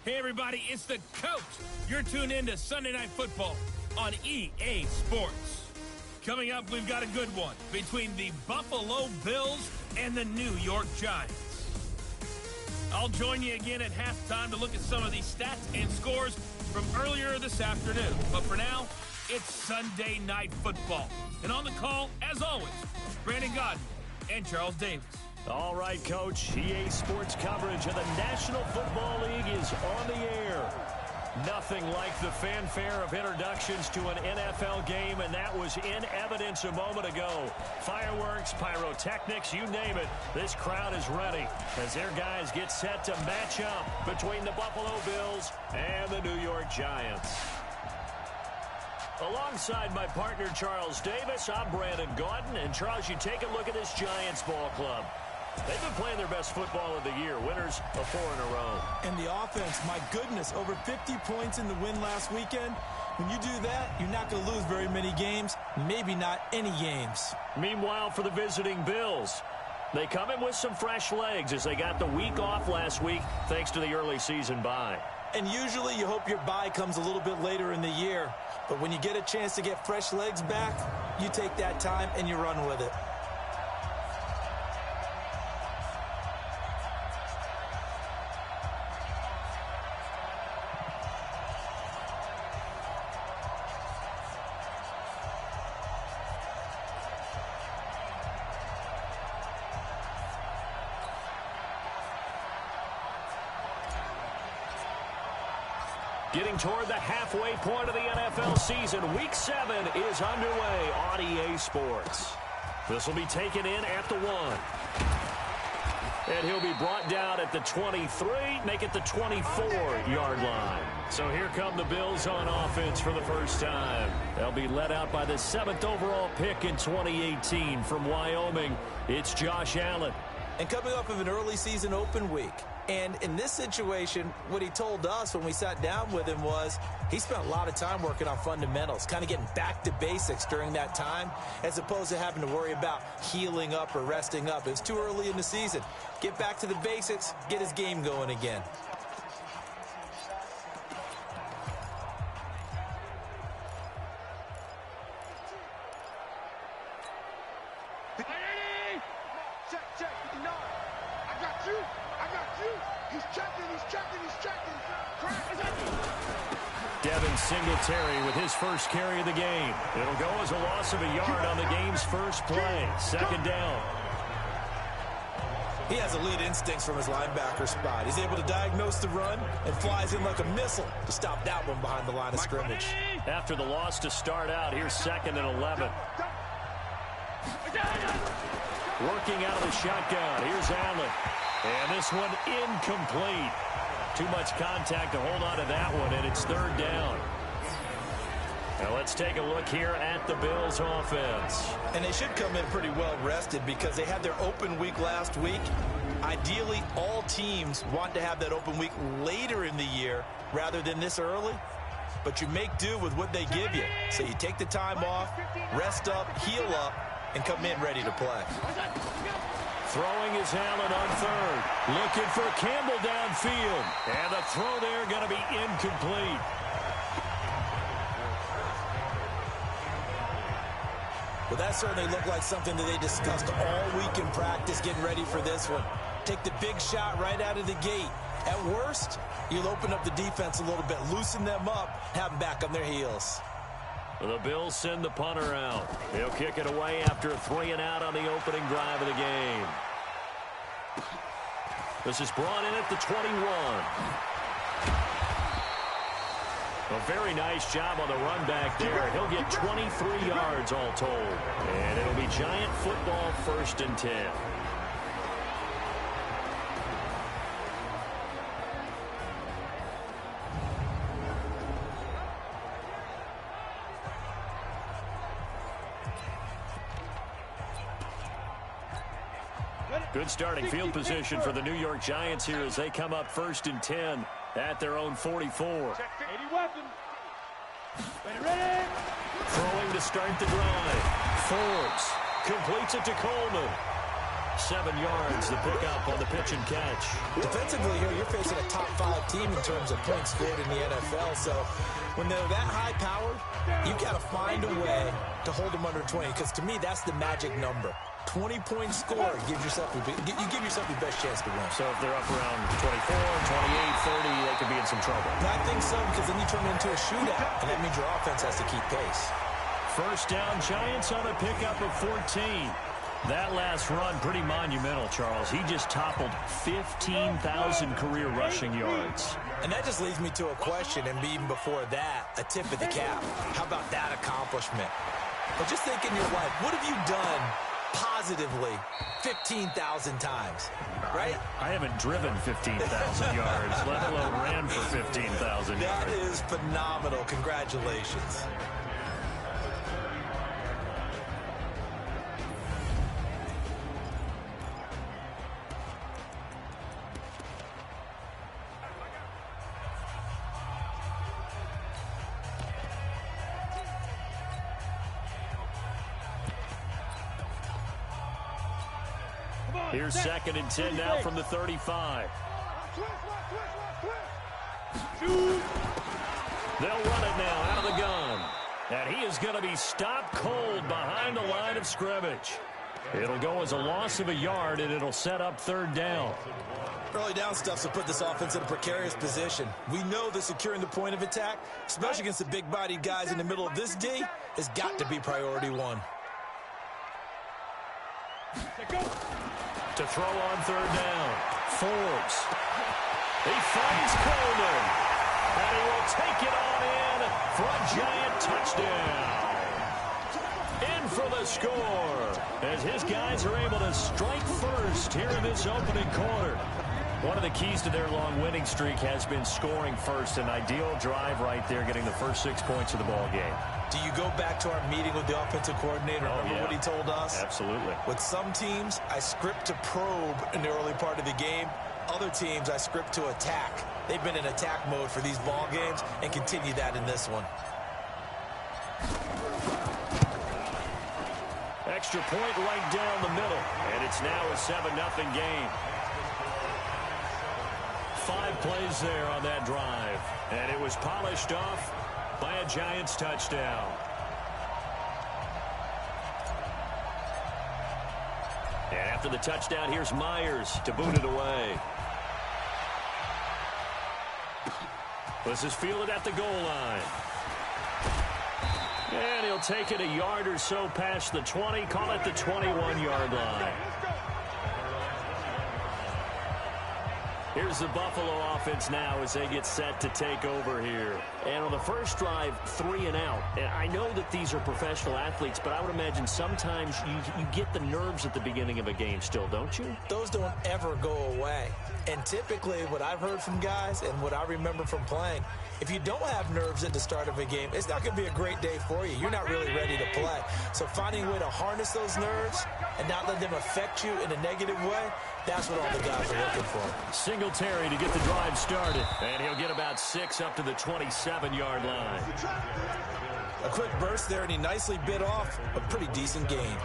Hey, everybody, it's the Coach. You're tuned in to Sunday Night Football on EA Sports. Coming up, we've got a good one between the Buffalo Bills and the New York Giants. I'll join you again at halftime to look at some of these stats and scores from earlier this afternoon. But for now, it's Sunday Night Football. And on the call, as always, Brandon Godden and Charles Davis. All right, Coach. EA Sports coverage of the National Football League is on the air. Nothing like the fanfare of introductions to an NFL game, and that was in evidence a moment ago. Fireworks, pyrotechnics, you name it. This crowd is ready as their guys get set to match up between the Buffalo Bills and the New York Giants. Alongside my partner, Charles Davis, I'm Brandon Godden. And, Charles, you take a look at this Giants ball club. They've been playing their best football of the year, winners of 4 in a row. And the offense, my goodness, over 50 points in the win last weekend. When you do that, you're not going to lose very many games, maybe not any games. Meanwhile, for the visiting Bills, they come in with some fresh legs as they got the week off last week thanks to the early season bye. And usually you hope your bye comes a little bit later in the year. But when you get a chance to get fresh legs back, you take that time and you run with it. Getting toward the halfway point of the NFL season, Week 7 is underway on EA Sports. This will be taken in at the 1. And he'll be brought down at the 23, make it the 24-yard line. So here come the Bills on offense for the first time. They'll be led out by the 7th overall pick in 2018 from Wyoming. It's Josh Allen. And coming off of an early season open week. And in this situation, what he told us when we sat down with him was he spent a lot of time working on fundamentals, kind of getting back to basics during that time, as opposed to having to worry about healing up or resting up. It's too early in the season. Get back to the basics, get his game going again. Singletary with his first carry of the game. It'll go as a loss of a yard on the game's first play. Second down. He has elite instincts from his linebacker spot. He's able to diagnose the run and flies in like a missile to stop that one behind the line of scrimmage. After the loss to start out, here's 2nd and 11. Working out of the shotgun. Here's Allen. And this one incomplete. Too much contact to hold on to that one, and it's 3rd down. Now let's take a look here at the Bills' offense. And they should come in pretty well rested because they had their open week last week. Ideally, all teams want to have that open week later in the year rather than this early. But you make do with what they give you. So you take the time off, rest up, heal up, and come in ready to play. Throwing is Allen on 3rd. Looking for Campbell downfield. And the throw there going to be incomplete. Well, that certainly looked like something that they discussed all week in practice getting ready for this one. Take the big shot right out of the gate. At worst, you'll open up the defense a little bit, loosen them up, have them back on their heels. The Bills send the punter out. He'll kick it away after a 3-and-out on the opening drive of the game. This is brought in at the 21. A very nice job on the run back there. He'll get 23 yards all told. And it'll be Giant football 1st and 10. Good starting field position for the New York Giants here as they come up 1st and 10 at their own 44. Throwing to start the drive. Forbes completes it to Coleman. 7 yards, the pickup on the pitch and catch. Defensively here, you're facing a top 5 team in terms of points scored in the NFL. So when they're that high-powered, you've got to find a way to hold them under 20, because to me, that's the magic number. 20-point score, you give yourself your best chance to win. So if they're up around 24, 28, 30, they could be in some trouble. I think so, because then you turn it into a shootout, and that means your offense has to keep pace. First down, Giants on a pickup of 14. That last run, pretty monumental, Charles. He just toppled 15,000 career rushing yards. And that just leads me to a question, and even before that, a tip of the cap. How about that accomplishment? But just think in your life, what have you done positively 15,000 times, right? I haven't driven 15,000 yards, let alone ran for 15,000 yards. That is phenomenal. Congratulations. Here's 2nd and 10 now from the 35. They'll run it now out of the gun. And he is going to be stopped cold behind the line of scrimmage. It'll go as a loss of a yard, and it'll set up 3rd down. Early down stuff will put this offense in a precarious position. We know that securing the point of attack, especially against the big-bodied guys in the middle of this D, has got to be priority 1. To throw on 3rd down. Forbes. He finds Coleman. And he will take it on in for a Giant touchdown. In for the score as his guys are able to strike first here in this opening quarter. One of the keys to their long winning streak has been scoring first. An ideal drive right there, getting the first 6 points of the ball game. Do you go back to our meeting with the offensive coordinator? Remember what he told us? Absolutely. With some teams, I script to probe in the early part of the game. Other teams, I script to attack. They've been in attack mode for these ball games and continue that in this one. Extra point right down the middle. And it's now a 7-0 game. 5 plays there on that drive. And it was polished off by a Giants touchdown. And after the touchdown, here's Myers to boot it away. This is fielded at the goal line. And he'll take it a yard or so past the 20, call it the 21-yard line. Here's the Buffalo offense now as they get set to take over here. And on the first drive, 3 and out. And I know that these are professional athletes, but I would imagine sometimes you get the nerves at the beginning of a game still, don't you? Those don't ever go away. And typically what I've heard from guys and what I remember from playing, if you don't have nerves at the start of a game, it's not going to be a great day for you. You're not really ready to play. So finding a way to harness those nerves and not let them affect you in a negative way, that's what all the guys are looking for. Singletary to get the drive started. And he'll get about 6 up to the 27-yard line. A quick burst there, and he nicely bit off a pretty decent gain.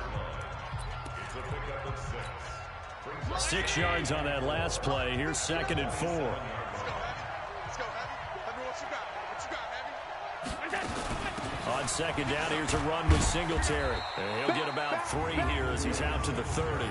6 yards on that last play. Here's 2nd and 4. On 2nd down, here's a run with Singletary. And he'll get about 3 here as he's out to the 30.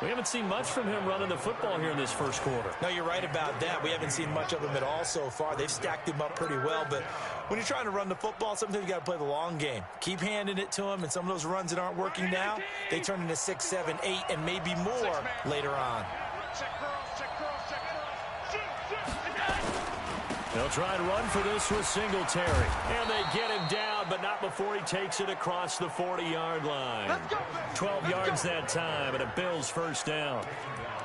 We haven't seen much from him running the football here in this first quarter. No, you're right about that. We haven't seen much of him at all so far. They've stacked him up pretty well, but when you're trying to run the football, sometimes you got to play the long game. Keep handing it to him, and some of those runs that aren't working now, they turn into 6, 7, 8, and maybe more later on. They'll try and run for this with Singletary. And they get him down, but not before he takes it across the 40-yard line. 12 yards that time, and a Bills first down.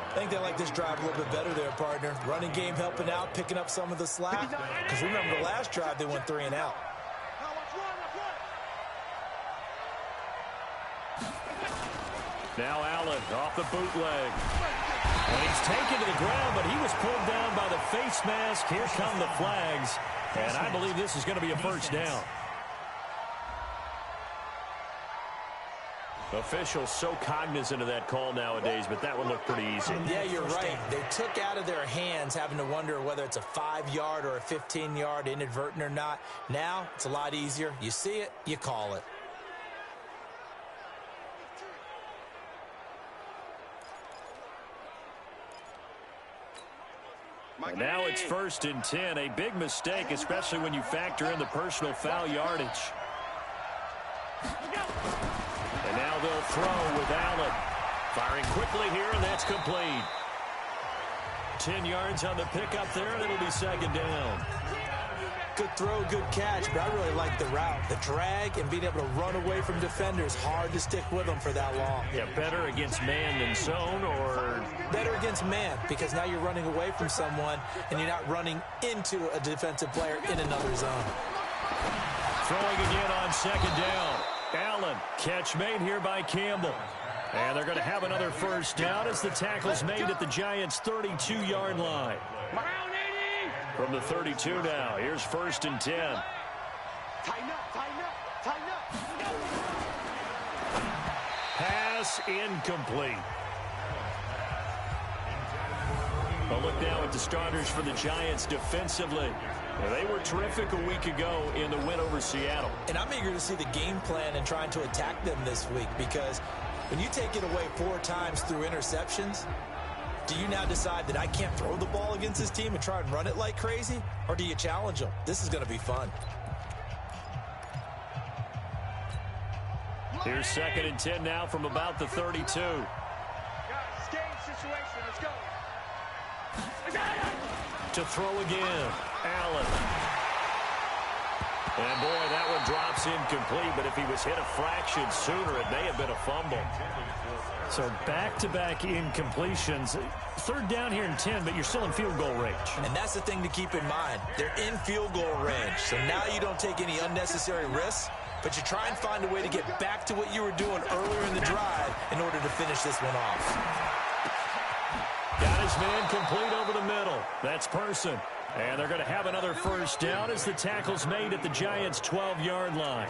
I think they like this drive a little bit better there, partner. Running game helping out, picking up some of the slack. Because remember, the last drive, they went 3 and out. Now Allen off the bootleg. And he's taken to the ground, but he was pulled down by the face mask. Here come the flags. And I believe this is going to be a first down. Officials so cognizant of that call nowadays, but that one looked pretty easy. Yeah, you're right. They took out of their hands having to wonder whether it's a 5-yard or a 15-yard inadvertent or not. Now, it's a lot easier. You see it, you call it. And now it's 1st and 10. A big mistake, especially when you factor in the personal foul yardage. And now they'll throw with Allen. Firing quickly here, and that's complete. 10 yards on the pickup there, and it'll be 2nd down. Good throw, good catch, but I really like the route. The drag and being able to run away from defenders, hard to stick with them for that long. Yeah, better against man than zone, or? Better against man, because now you're running away from someone, and you're not running into a defensive player in another zone. Throwing again on 2nd down. Allen, catch made here by Campbell. And they're going to have another 1st down as the tackle's made at the Giants' 32-yard line. From the 32 now, here's 1st and 10. Tighten up, tighten up, tighten up. Pass incomplete. A look now at the starters for the Giants defensively. They were terrific a week ago in the win over Seattle. And I'm eager to see the game plan and trying to attack them this week, because when you take it away 4 times through interceptions, do you now decide that I can't throw the ball against this team and try and run it like crazy? Or do you challenge them? This is going to be fun. Here's 2nd and 10 now from about the 32. Guys, game situation. Let's go. To throw again, Allen. And boy, that one drops incomplete, but if he was hit a fraction sooner, it may have been a fumble. So back-to-back incompletions. 3rd down here and 10, but you're still in field goal range. And that's the thing to keep in mind. They're in field goal range, so now you don't take any unnecessary risks, but you try and find a way to get back to what you were doing earlier in the drive in order to finish this one off. Got his man complete over the middle. That's Person. And they're going to have another 1st down as the tackle's made at the Giants' 12-yard line.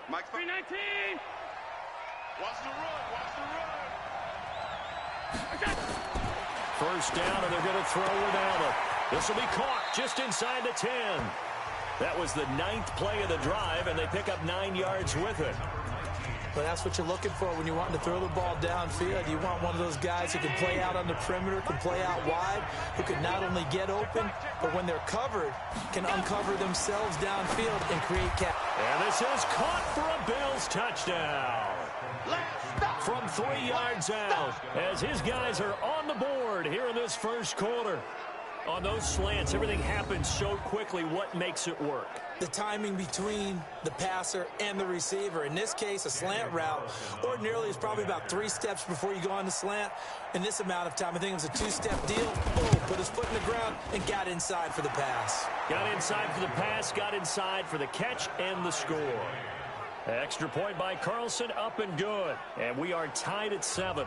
Mike 319. Watch the run, watch the run. 1st down, and they're going to throw with Allen. This will be caught just inside the 10. That was the 9th play of the drive, and they pick up 9 yards with it. But that's what you're looking for when you want to throw the ball downfield. You want one of those guys who can play out on the perimeter, can play out wide, who can not only get open, but when they're covered, can uncover themselves downfield and create cap. And this is caught for a Bills touchdown. From 3 yards out, as his guys are on the board here in this 1st quarter. On those slants, everything happens so quickly. What makes it work? The timing between the passer and the receiver. In this case, a slant route ordinarily is probably about 3 steps before you go on the slant. In this amount of time, I think it was a 2-step deal. Boom, put his foot in the ground and got inside for the pass. Got inside for the pass, got inside for the catch and the score. Extra point by Carlson, up and good. And we are tied at 7.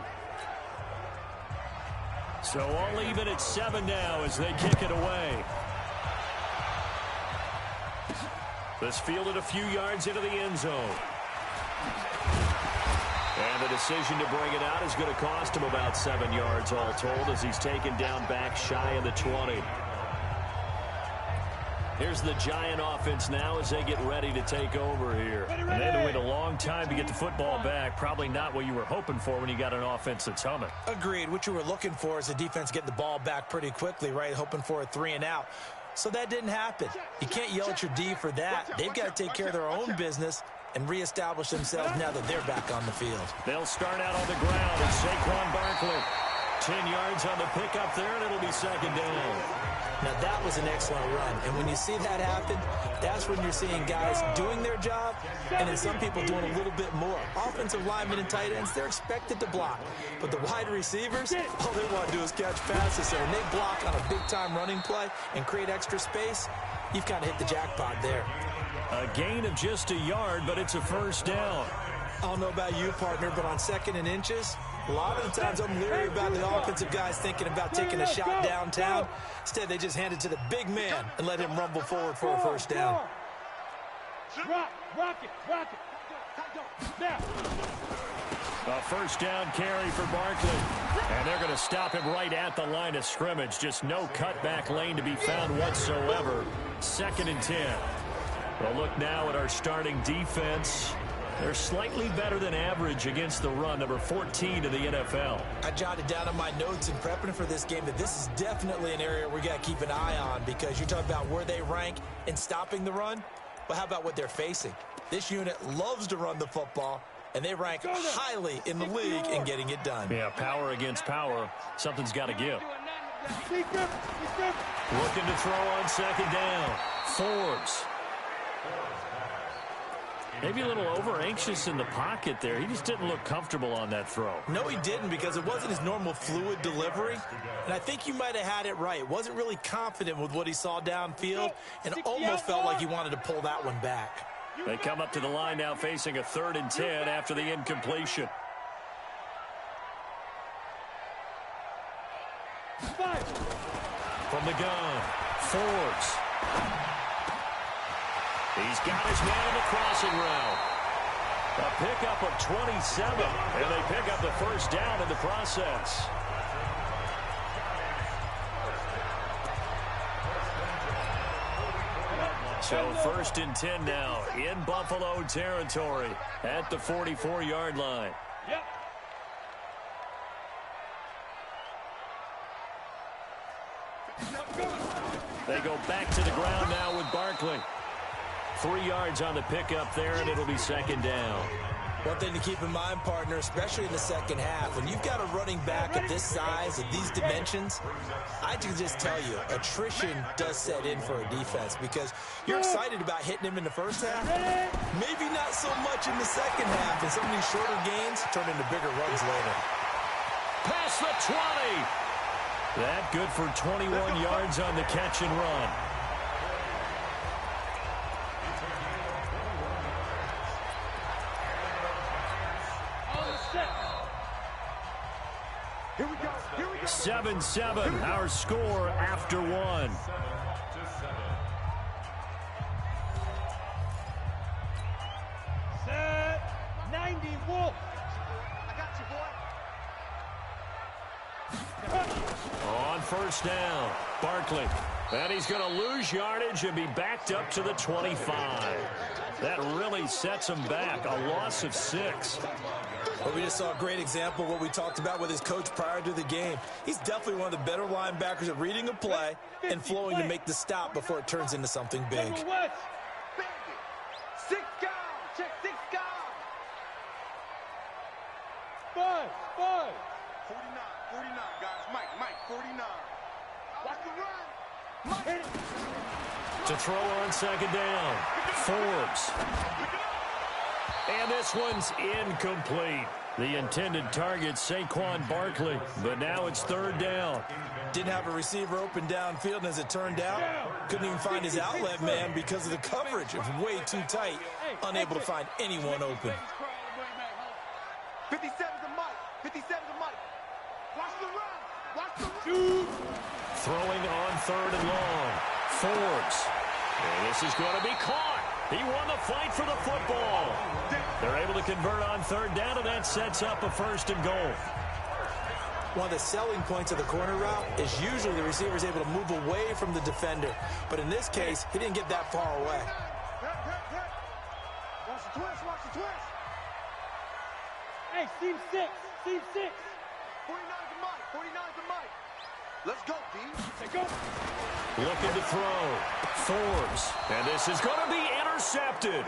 So all even at 7 now as they kick it away. This fielded a few yards into the end zone. And the decision to bring it out is going to cost him about 7 yards all told as he's taken down back shy of the 20. Here's the Giant offense now as they get ready to take over here. And they had to wait a long time to get the football back. Probably not what you were hoping for when you got an offense that's humming. Agreed. What you were looking for is the defense getting the ball back pretty quickly, right? Hoping for a 3 and out. So that didn't happen. You can't yell at your D for that. They've got to take care of their own business and reestablish themselves now that they're back on the field. They'll start out on the ground as Saquon Barkley. 10 yards on the pickup there, and it'll be 2nd down. Now, that was an excellent run. And when you see that happen, that's when you're seeing guys doing their job and then some people doing a little bit more. Offensive linemen and tight ends, they're expected to block. But the wide receivers, all they want to do is catch passes. So when they block on a big-time running play and create extra space, you've kind of hit the jackpot there. A gain of just a yard, but it's a 1st down. I don't know about you, partner, but on 2nd and inches, A lot of the times I'm leery about the offensive guys thinking about taking a shot downtown. Instead, they just hand it to the big man and let him rumble forward for a first down. Rock it. Now. A first down carry for Barkley. And they're going to stop him right at the line of scrimmage. Just no cutback lane to be found whatsoever. 2nd and 10. We'll look now at our starting defense. They're slightly better than average against the run, number 14 in the NFL. I jotted down on my notes in prepping for this game that this is definitely an area we got to keep an eye on, because you're talking about where they rank in stopping the run. But how about what they're facing? This unit loves to run the football, and they rank highly in the league in getting it done. Yeah, power against power. Something's got to give. Looking to throw on 2nd down. Forbes. Maybe a little over-anxious in the pocket there. He just didn't look comfortable on that throw. No, he didn't, because it wasn't his normal fluid delivery. And I think you might have had it right. Wasn't really confident with what he saw downfield, and almost felt like he wanted to pull that one back. They come up to the line now facing a 3rd and 10 after the incompletion. From the gun, Forbes. He's got his man in the crossing route. A pickup of 27, and they pick up the first down in the process. So 1st and 10 now in Buffalo territory at the 44-yard line. Yep. They go back to the ground now with Barkley. 3 yards on the pickup there, and it'll be 2nd down. One thing to keep in mind, partner, especially in the second half, when you've got a running back of this size, of these dimensions, I can just tell you, attrition does set in for a defense, because you're excited about hitting him in the first half. Maybe not so much in the second half, and some of these shorter gains turn into bigger runs later. Past the 20. That good for 21 yards on the catch and run. Here we go. 7-7, our score after 1. Set 90 Wolf. I got you, boy. On first down, Barkley. And he's going to lose yardage and be backed up to the 25. That really sets him back. A loss of 6. But we just saw a great example of what we talked about with his coach prior to the game. He's definitely one of the better linebackers at reading a play and flowing to make the stop before it turns into something big. Number what? 6 guys. Check 6 guys. 5. 49, guys. Mike, 49. Watch the run. Mike. To throw on 2nd down, Forbes. And this one's incomplete. The intended target, Saquon Barkley, but now it's 3rd down. Didn't have a receiver open downfield, and as it turned out, couldn't even find his outlet man because of the coverage. It was way too tight, unable to find anyone open. 57's a Mike. 57's a Mike. Watch the run. Watch the run. Throwing on 3rd and long. Forbes. And this is going to be caught. He won the fight for the football. They're able to convert on 3rd down, and that sets up a 1st and goal. One of the selling points of the corner route is usually the receiver is able to move away from the defender. But in this case, he didn't get that far away. Watch the twist. Watch the twist. Hey, seam 6. 49's a Mike. 49's a Mike. Let's go, D. Hey, go. Looking to throw. Forbes. And this is going to be intercepted.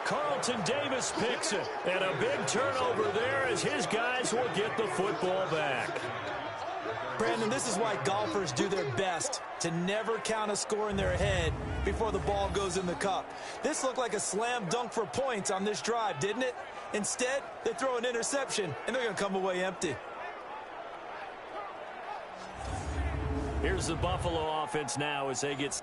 Carlton Davis picks it. And a big turnover there as his guys will get the football back. Brandon, this is why golfers do their best to never count a score in their head before the ball goes in the cup. This looked like a slam dunk for points on this drive, didn't it? Instead, they throw an interception, and they're going to come away empty. Here's the Buffalo offense now as they get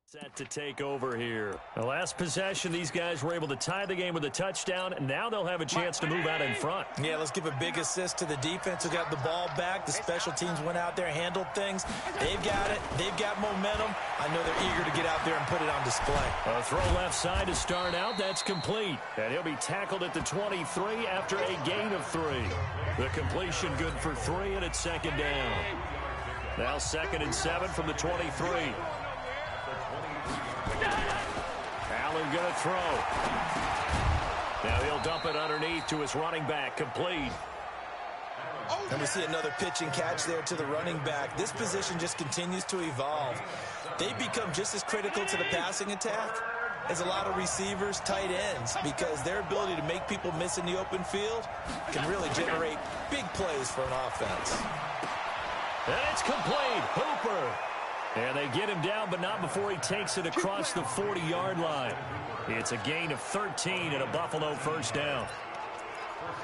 Set to take over here. The last possession, these guys were able to tie the game with a touchdown, and now they'll have a chance to move out in front. Yeah, let's give a big assist to the defense who got the ball back. The special teams went out there, handled things. They've got it. They've got momentum. I know they're eager to get out there and put it on display. A throw left side to start out. That's complete. And he'll be tackled at the 23 after a gain of 3. The completion good for 3, and it's second down. Now 2nd and 7 from the 23. Allen going to throw. Now he'll dump it underneath to his running back. Complete. And we see another pitch and catch there to the running back. This position just continues to evolve. They become just as critical to the passing attack as a lot of receivers, tight ends, because their ability to make people miss in the open field can really generate big plays for an offense. And it's complete. Hooper. And they get him down, but not before he takes it across the 40-yard line. It's a gain of 13 and a Buffalo first down.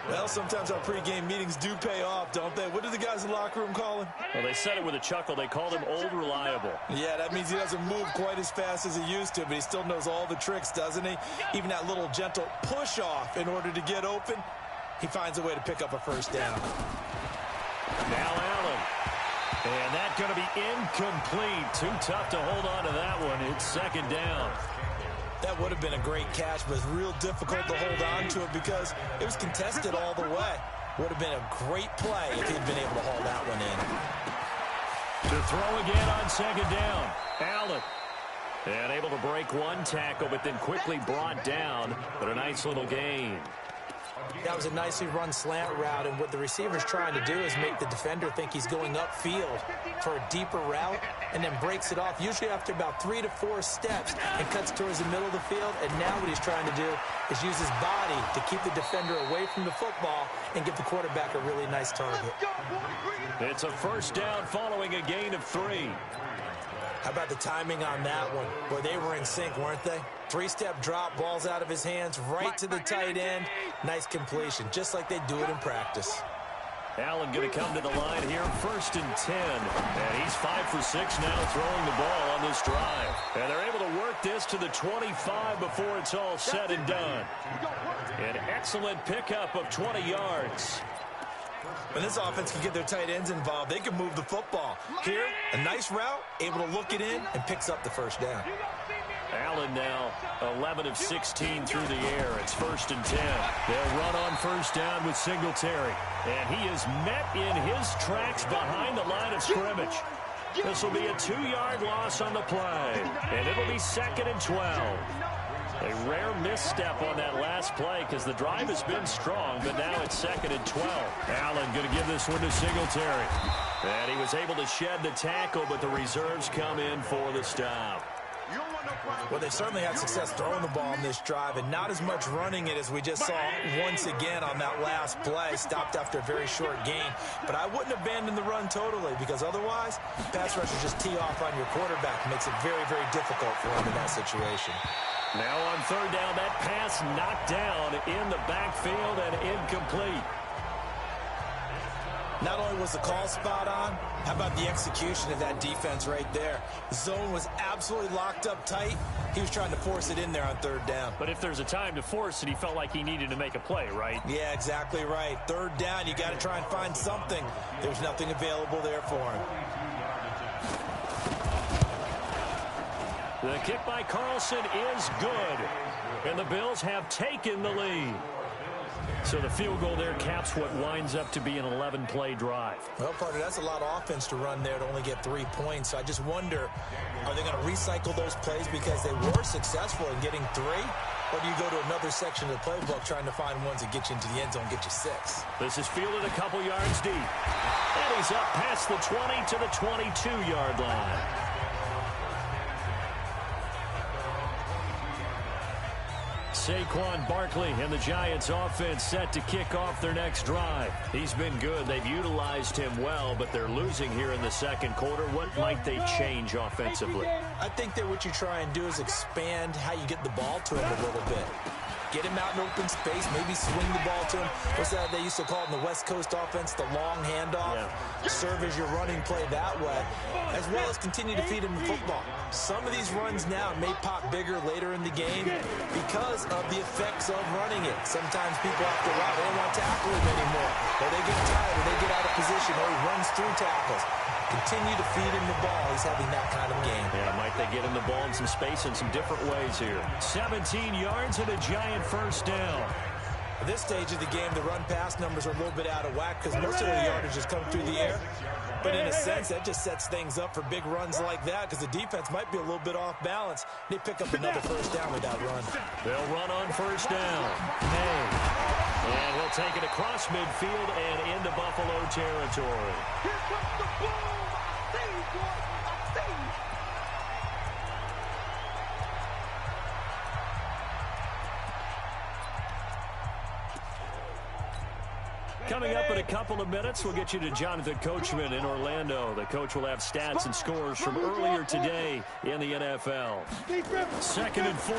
Well, sometimes our pregame meetings do pay off, don't they? What do the guys in the locker room call him? Well, they said it with a chuckle. They called him Old Reliable. Yeah, that means he doesn't move quite as fast as he used to, but he still knows all the tricks, doesn't he? Even that little gentle push-off in order to get open, he finds a way to pick up a first down. Now Allen. And that's going to be incomplete. Too tough to hold on to that one. It's second down. That would have been a great catch, but it's real difficult to hold on to it because it was contested all the way. Would have been a great play if he'd been able to haul that one in. To throw again on second down. Allen. And able to break one tackle, but then quickly brought down. But a nice little gain. That was a nicely run slant route, and what the receiver's trying to do is make the defender think he's going upfield for a deeper route and then breaks it off, usually after about 3 to 4 steps, and cuts towards the middle of the field. And now what he's trying to do is use his body to keep the defender away from the football and give the quarterback a really nice target. It's a first down following a gain of 3. How about the timing on that one? Boy, they were in sync, weren't they? 3-step drop, balls out of his hands, right to the tight end. Nice completion, just like they do it in practice. Allen going to come to the line here, 1st and 10. And he's 5 for 6 now throwing the ball on this drive. And they're able to work this to the 25 before it's all said and done. An excellent pickup of 20 yards. When this offense can get their tight ends involved, they can move the football. Here, a nice route, able to look it in, and picks up the first down. Allen now 11 of 16 through the air. It's 1st and 10. They'll run on first down with Singletary. And he is met in his tracks behind the line of scrimmage. This will be a 2-yard loss on the play. And it'll be 2nd and 12. A rare misstep on that last play because the drive has been strong, but now it's 2nd and 12. Allen going to give this one to Singletary. And he was able to shed the tackle, but the reserves come in for the stop. Well, they certainly had success throwing the ball on this drive, and not as much running it as we just saw once again on that last play. Stopped after a very short gain. But I wouldn't abandon the run totally, because otherwise, pass rushers just tee off on your quarterback. Makes it very, very difficult for him in that situation. Now on 3rd down, that pass knocked down in the backfield and incomplete. Not only was the call spot on, how about the execution of that defense right there? The zone was absolutely locked up tight. He was trying to force it in there on 3rd down. But if there's a time to force it, he felt like he needed to make a play, right? Yeah, exactly right. 3rd down, you got to try and find something. There's nothing available there for him. The kick by Carlson is good. And the Bills have taken the lead. So the field goal there caps what winds up to be an 11-play drive. Well, partner, that's a lot of offense to run there to only get 3 points. So I just wonder, are they going to recycle those plays because they were successful in getting 3? Or do you go to another section of the playbook trying to find ones that get you into the end zone, get you 6? This is fielded a couple yards deep. And he's up past the 20 to the 22-yard line. Saquon Barkley and the Giants offense set to kick off their next drive. He's been good. They've utilized him well, but they're losing here in the 2nd quarter. What might they change offensively? I think that what you try and do is expand how you get the ball to him a little bit. Get him out in open space, maybe swing the ball to him. What's that they used to call it in the West Coast offense, the long handoff? Yeah. Serve as your running play that way, as well as continue to feed him the football. Some of these runs now may pop bigger later in the game because of the effects of running it. Sometimes people after a while, they don't want to tackle him anymore. Or they get tired, or they get out of position, or he runs through tackles. Continue to feed him the ball. He's having that kind of game. Yeah, might they get him the ball in some space in some different ways here. 17 yards and a giant first down. At this stage of the game, the run-pass numbers are a little bit out of whack because most of the yardage has come through the air. But in a sense, that just sets things up for big runs like that because the defense might be a little bit off balance. They pick up another first down with that run. They'll run on first down. And he'll take it across midfield and into Buffalo territory. Here comes the boom! I see you, boy! I see you! Coming up in a couple of minutes, we'll get you to Jonathan Coachman in Orlando. The coach will have stats and scores from earlier today in the NFL. 2nd and 4.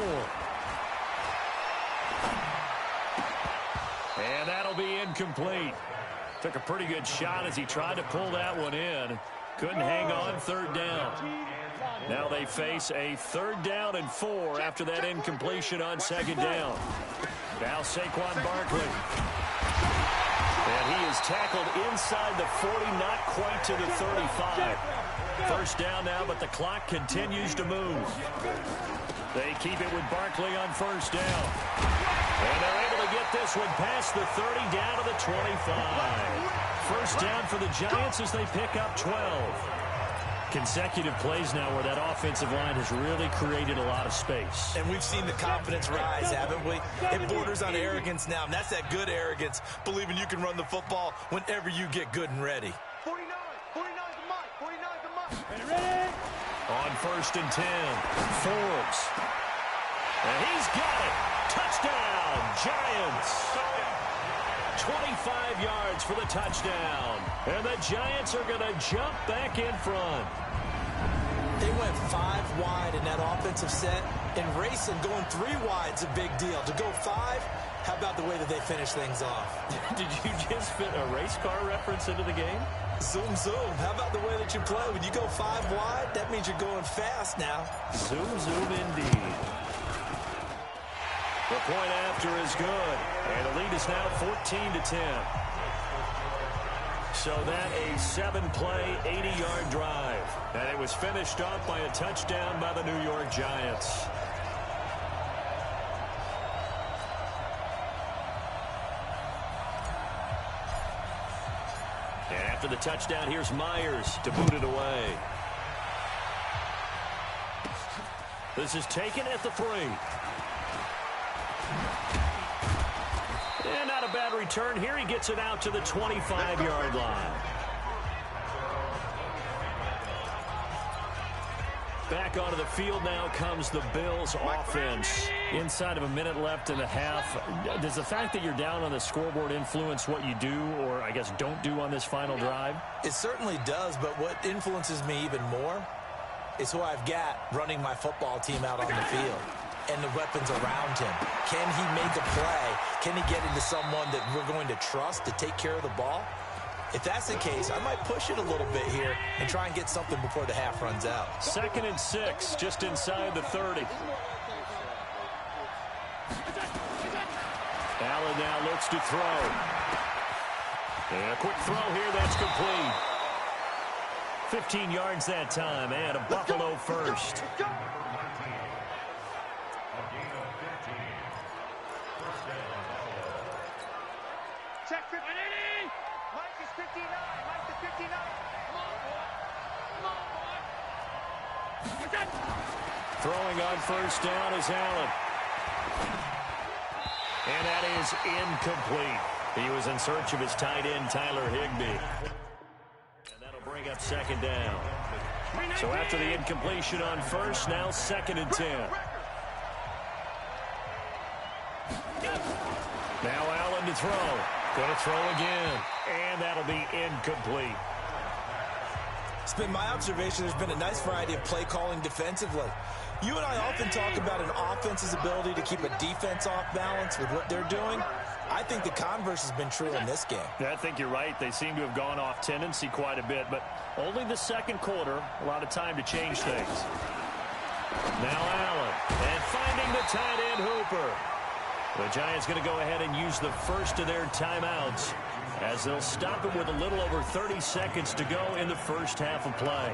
And that'll be incomplete. Took a pretty good shot as he tried to pull that one in. Couldn't hang on, 3rd down. Now they face a 3rd down and 4 after that incompletion on 2nd down. Now Saquon Barkley. And he is tackled inside the 40, not quite to the 35. First down now, but the clock continues to move. They keep it with Barkley on first down. And they're able to get this one past the 30 down to the 25. First down for the Giants as they pick up 12. Consecutive plays now where that offensive line has really created a lot of space. And we've seen the confidence rise, haven't we? It borders on arrogance now, and that's that good arrogance, believing you can run the football whenever you get good and ready. 49 the mark, 49 the mark. Ready? On 1st and 10, Forbes. And he's got it. Touchdown, Giants. 25 yards for the touchdown. And the Giants are going to jump back in front. They went 5 wide in that offensive set. And racing, going 3 wide's a big deal. To go 5, how about the way that they finish things off? Did you just fit a race car reference into the game? Zoom, zoom. How about the way that you play? When you go 5 wide, that means you're going fast now. Zoom, zoom indeed. The point after is good. And the lead is now 14-10. So that a 7-play, 80-yard drive. And it was finished off by a touchdown by the New York Giants. And after the touchdown, here's Myers to boot it away. This is taken at the 3. And not a bad return here. He gets it out to the 25-yard line. Back onto the field now comes the Bills offense. Inside of a minute left and a half. Does the fact that you're down on the scoreboard influence what you do or, I guess, don't do on this final drive? It certainly does, but what influences me even more is who I've got running my football team out on the field. And the weapons around him. Can he make a play? Can he get into someone that we're going to trust to take care of the ball? If that's the case, I might push it a little bit here and try and get something before the half runs out. 2nd and 6, just inside the 30. Allen now looks to throw. And a quick throw here, that's complete. 15 yards that time, and a Buffalo first. Check 59. Mike is 59. Mike is 59. Come on, boy. Come on, boy. Throwing on first down is Allen. And that is incomplete. He was in search of his tight end, Tyler Higbee. And that'll bring up 2nd down. So after the incompletion on first, now 2nd and 10. Now Allen to throw. Going to throw again. And that'll be incomplete. It's been my observation there's been a nice variety of play calling defensively. You and I often talk about an offense's ability to keep a defense off balance with what they're doing. I think the converse has been true in this game. Yeah, I think you're right. They seem to have gone off tendency quite a bit, but only the second quarter. A lot of time to change things. Now Allen, and finding the tight end Hooper. The Giants going to go ahead and use the first of their timeouts as they'll stop it with a little over 30 seconds to go in the first half of play.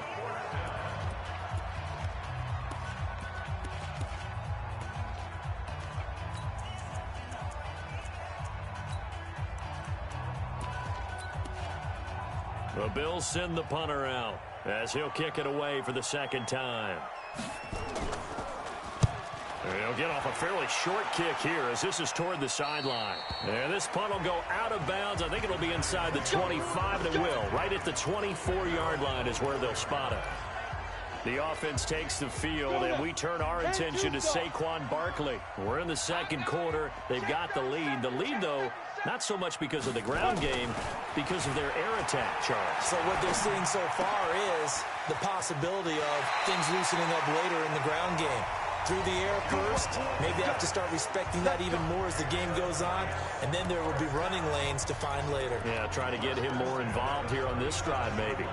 The Bills send the punter out as he'll kick it away for the second time. He'll get off a fairly short kick here as this is toward the sideline. And this punt will go out of bounds. I think it'll be inside the 25, and it will. Right at the 24-yard line is where they'll spot it. The offense takes the field, and we turn our attention to Saquon Barkley. We're in the second quarter. They've got the lead. The lead, though, not so much because of the ground game, because of their air attack, Charles. So what they're seeing so far is the possibility of things loosening up later in the ground game. Through the air first, maybe have to start respecting that even more as the game goes on, and then there will be running lanes to find later. Yeah, trying to get him more involved here on this drive, maybe.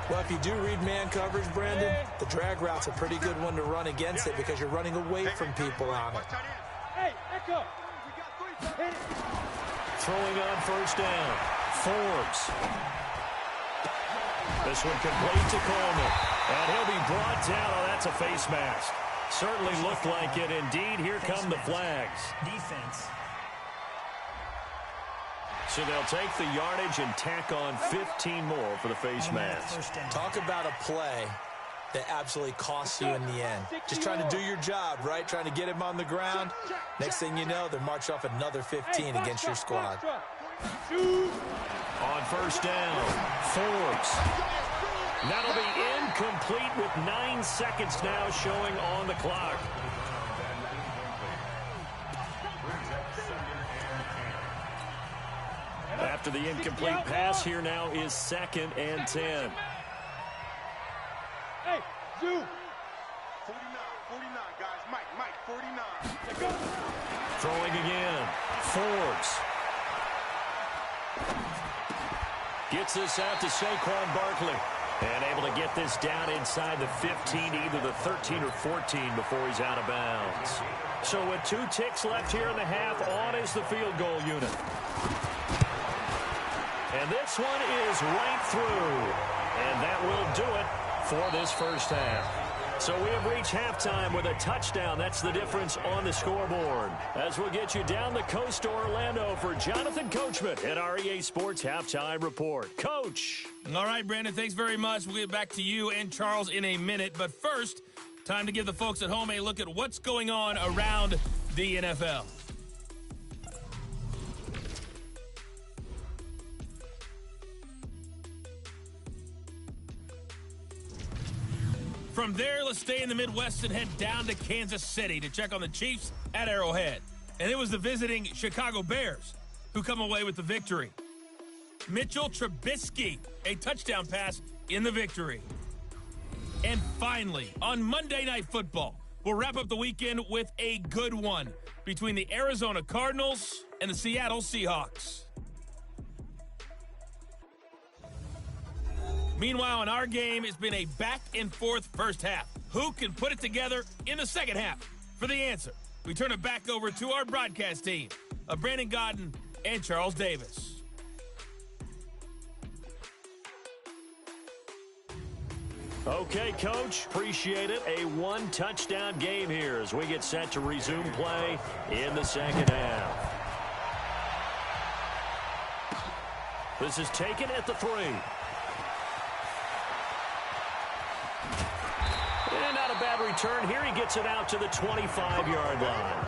Well, if you do read man coverage, Brandon, the drag route's a pretty good one to run against it because you're running away from people on it. Hey, Echo. Throwing on first down. Forbes. This one complete to Coleman. And he'll be brought down. Oh, that's a face mask. Certainly looked like it. Indeed, here come the flags. Defense. So they'll take the yardage and tack on 15 more for the face mask. Talk about a play that absolutely costs you in the end. Just trying to do your job, right? Trying to get him on the ground. Next thing you know, they're marching off another 15 against your squad. On first down, Forbes. That'll be incomplete with 9 seconds now showing on the clock. After the incomplete pass, here now is 2nd and 10. Hey, Zoo. 49, guys. Mike, 49. Throwing again. Forbes. Gets this out to Saquon Barkley. And able to get this down inside the 15, either the 13 or 14 before he's out of bounds. So with 2 ticks left here in the half, on is the field goal unit. And this one is right through. And that will do it for this first half. So we have reached halftime with a touchdown. That's the difference on the scoreboard. As we'll get you down the coast to Orlando for Jonathan Coachman at our EA Sports Halftime Report. Coach. All right, Brandon, thanks very much. We'll get back to you and Charles in a minute. But first, time to give the folks at home a look at what's going on around the NFL. From there, let's stay in the Midwest and head down to Kansas City to check on the Chiefs at Arrowhead. And it was the visiting Chicago Bears who come away with the victory. Mitchell Trubisky, a touchdown pass in the victory. And finally, on Monday Night Football, we'll wrap up the weekend with a good one between the Arizona Cardinals and the Seattle Seahawks. Meanwhile, in our game, it's been a back-and-forth first half. Who can put it together in the second half? For the answer, we turn it back over to our broadcast team of Brandon Godden and Charles Davis. Okay, Coach, appreciate it. A 1-touchdown game here as we get set to resume play in the second half. This is taken at the 3. And not a bad return. Here he gets it out to the 25-yard line.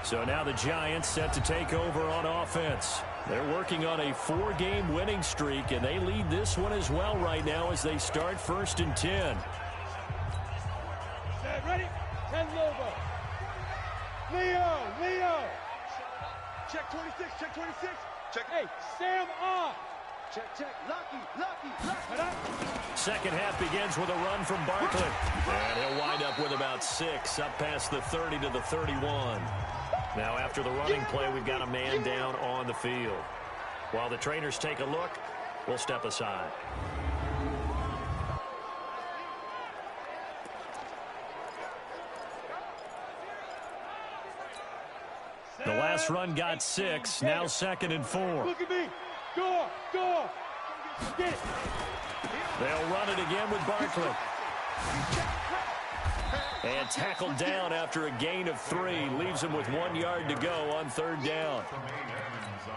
So now the Giants set to take over on offense. They're working on a 4-game winning streak, and they lead this one as well right now as they start 1st and 10. Ready? 10 Lobo. Leo. Check 26, check 26. Check. Hey, Sam off. Check. Lucky. Second half begins with a run from Barkley. And he'll wind up with about 6, up past the 30 to the 31. Now after the running play, we've got a man down on the field. While the trainers take a look, we'll step aside. The last run got 6, now 2nd and 4. Look at me. Go. Get it. They'll run it again with Barkley. And tackled down after a gain of 3. Leaves him with 1 yard to go on 3rd down.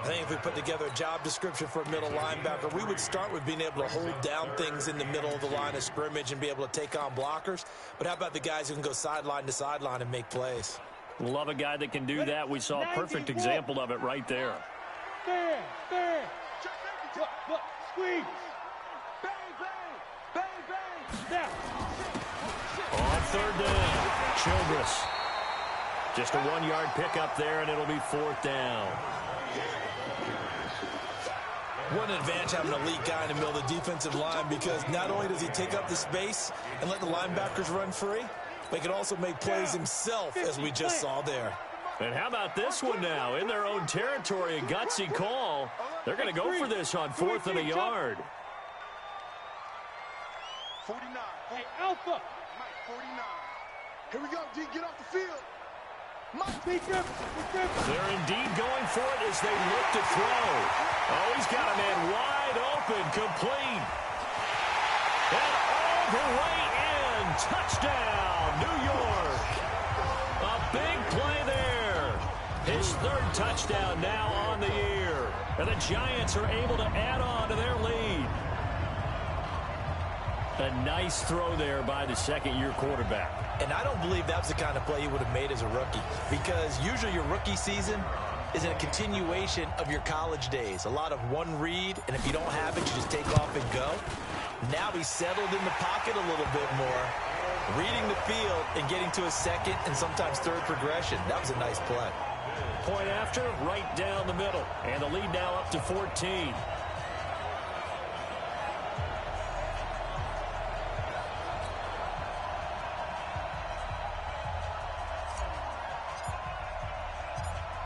I think if we put together a job description for a middle linebacker, we would start with being able to hold down things in the middle of the line of scrimmage and be able to take on blockers. But how about the guys who can go sideline to sideline and make plays? Love a guy that can do that. We saw a perfect example of it right there. There. Look. Squeeze. Bang. Now. On 3rd down, Childress. Just a 1-yard pickup there, and it'll be 4th down. What an advantage having an elite guy in the middle of the defensive line, because not only does he take up the space and let the linebackers run free, but he can also make plays himself, as we just saw there. And how about this one now? In their own territory, a gutsy call. They're going to go for this on 4th and a yard. 49. Hey, Alpha. Mike, 49. Here we go, D. Get off the field. Mike, Be careful. They're indeed going for it as they look to throw. Oh, he's got a man wide open, complete. And all the way in. Touchdown, New York. A big play there. His 3rd touchdown now on the year. And the Giants are able to add on to their lead. A nice throw there by the 2nd-year quarterback. And I don't believe that's the kind of play he would have made as a rookie, because usually your rookie season is a continuation of your college days. A lot of one read, and if you don't have it, you just take off and go. Now he's settled in the pocket a little bit more, reading the field and getting to a 2nd and sometimes 3rd progression. That was a nice play. Point after, right down the middle. And the lead now up to 14.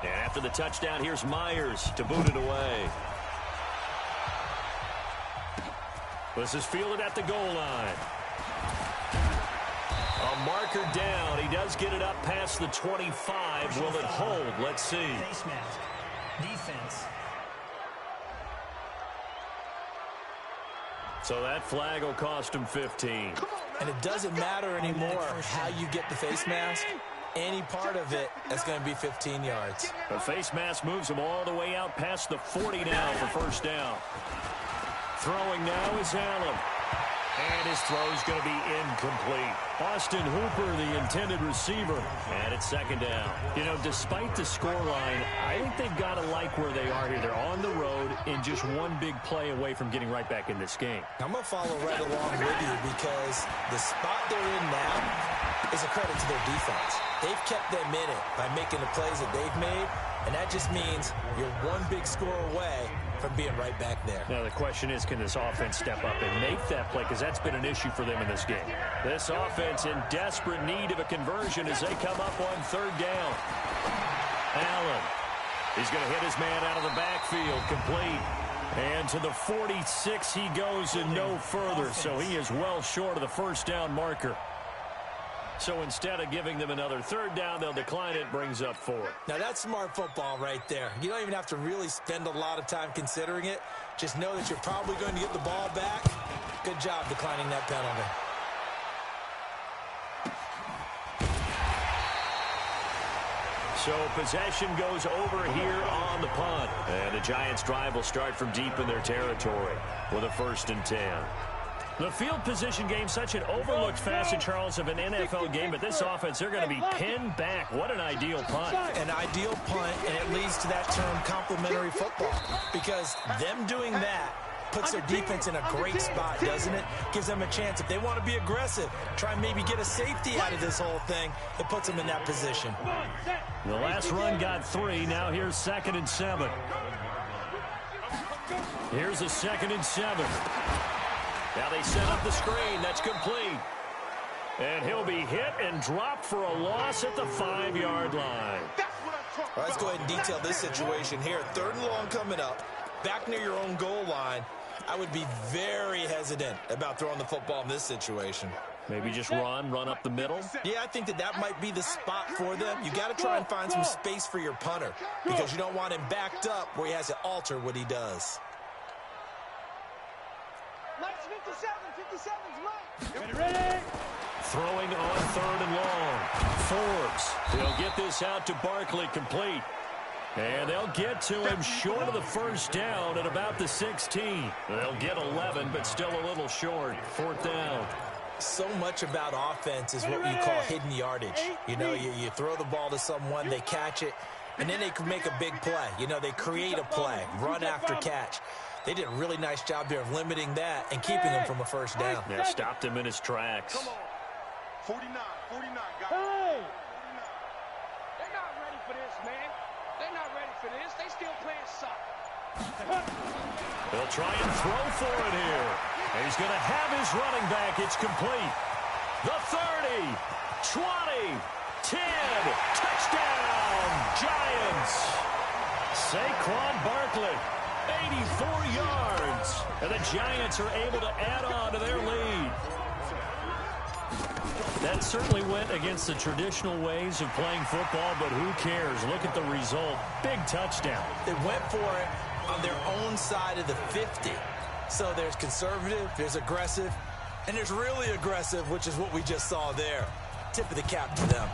And after the touchdown, here's Myers to boot it away. This is fielded at the goal line. A marker down. He does get it up past the 25. Will it hold? Let's see. Face mask. Defense. So that flag will cost him 15. And it doesn't matter anymore how you get the face mask. Any part of it is going to be 15 yards. The face mask moves him all the way out past the 40 now for 1st down. Throwing now is Allen. And his throw is going to be incomplete. Austin Hooper, the intended receiver. And it's 2nd down. You know, despite the scoreline, I think they've got to like where they are here. They're on the road and just one big play away from getting right back in this game. I'm going to follow right along with you, because the spot they're in now is a credit to their defense. They've kept them in it by making the plays that they've made, and that just means you're one big score away from being right back there. Now the question is, can this offense step up and make that play? Because that's been an issue for them in this game. This offense in desperate need of a conversion as they come up on 3rd down. Allen. He's going to hit his man out of the backfield. Complete. And to the 46 he goes and no further. So he is well short of the 1st down marker. So instead of giving them another 3rd down, they'll decline it. Brings up 4. Now that's smart football right there. You don't even have to really spend a lot of time considering it. Just know that you're probably going to get the ball back. Good job declining that penalty. So possession goes over here on the punt. And the Giants' drive will start from deep in their territory with a 1st and 10. The field position game, such an overlooked facet, Charles, of an NFL game, but this offense, they're going to be pinned back. What an ideal punt. An ideal punt, and it leads to that term complementary football, because them doing that puts their defense in a great spot, doesn't it? Gives them a chance. If they want to be aggressive, try and maybe get a safety out of this whole thing, it puts them in that position. The last run got 3. Now here's 2nd and 7. Here's a 2nd and 7. Now they set up the screen. That's complete. And he'll be hit and dropped for a loss at the 5-yard line. Well, let's go ahead and detail this situation here. 3rd and long coming up. Back near your own goal line. I would be very hesitant about throwing the football in this situation. Maybe just run up the middle. Yeah, I think that might be the spot for them. You got to try and find some space for your punter because you don't want him backed up where he has to alter what he does. Mike's 57. 57's Mike. Ready? Throwing on 3rd and long. Forbes. They'll get this out to Barkley, complete. And they'll get to him short of the 1st down at about the 16. They'll get 11, but still a little short. 4th down. So much about offense is what you call hidden yardage. You know, you throw the ball to someone, they catch it, and then they can make a big play. You know, they create a play, run after catch. They did a really nice job there of limiting that and keeping him from a 1st down. Yeah, stopped him in his tracks. Come on. 49, guys. Hey! They're not ready for this, man. They're not ready for this. They still playing soccer. They'll try and throw for it here. And he's going to have his running back. It's complete. The 30, 20, 10, touchdown, Giants. Saquon Barkley, 84 yards. And the Giants are able to add on to their lead. That certainly went against the traditional ways of playing football, but who cares? Look at the result. Big touchdown. They went for it on their own side of the 50. So there's conservative, there's aggressive, and there's really aggressive, which is what we just saw there. Tip of the cap to them.